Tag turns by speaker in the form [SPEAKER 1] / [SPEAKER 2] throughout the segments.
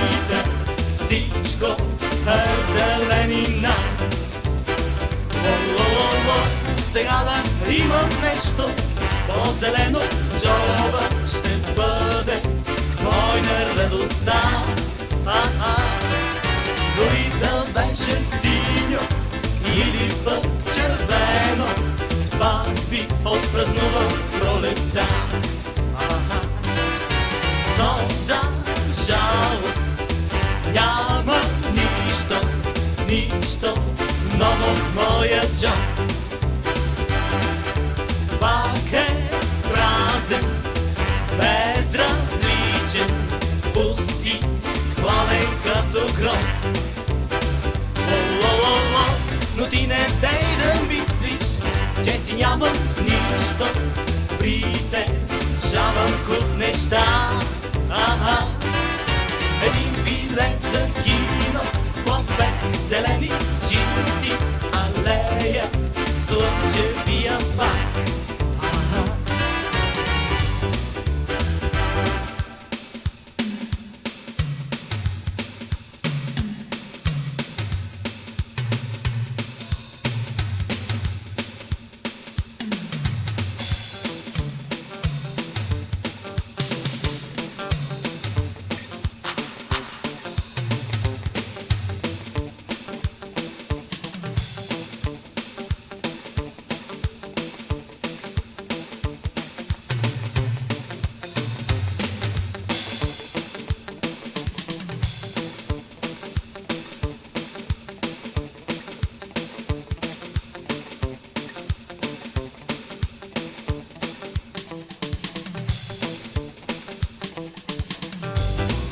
[SPEAKER 1] очите, всичко е зеленина. Ло-ло-ло-ло, сега да имам нещо по-зелено в джоба, ще бъде бойна радостта. Дори да беше синьо или пък червено, пак би отпразнувал пролетта. Но за жалост няма нищо ново в моя джоб. Пак е празен, безразличен, пуст и хладен като гроб. О-ло-ло-ло, но ти не дей да мислиш, че си нямам нищо. Притежавам куп неща. Един билет за кино, хлопе, зелени джинси, алея, слънчевия парк.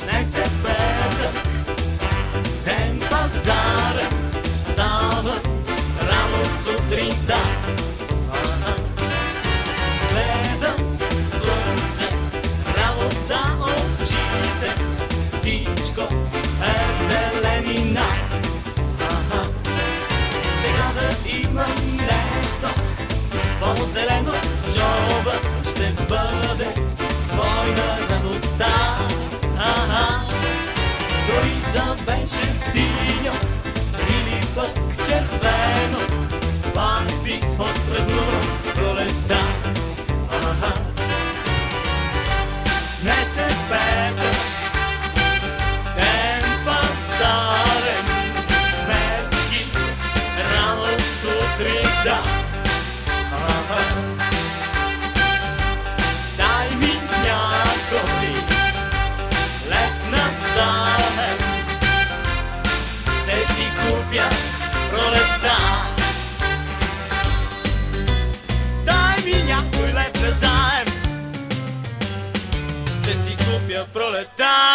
[SPEAKER 1] Днес е петък, ден пазарен, става рано сутринта. Гледам слънце, рано за очите, всичко е в зеленина. Сега да имам нещо по-зелено в джоба, ще бъде бойна радостта. Дори да беше синьо или пък червено, пак би отпразнувал пролетта. Днес е петък, ден пазарен, сметки рано сутринта. Дай ми някой лед назаем, ще си купя пролетта. Дай ми някой лед назаем, ще си купя пролетта.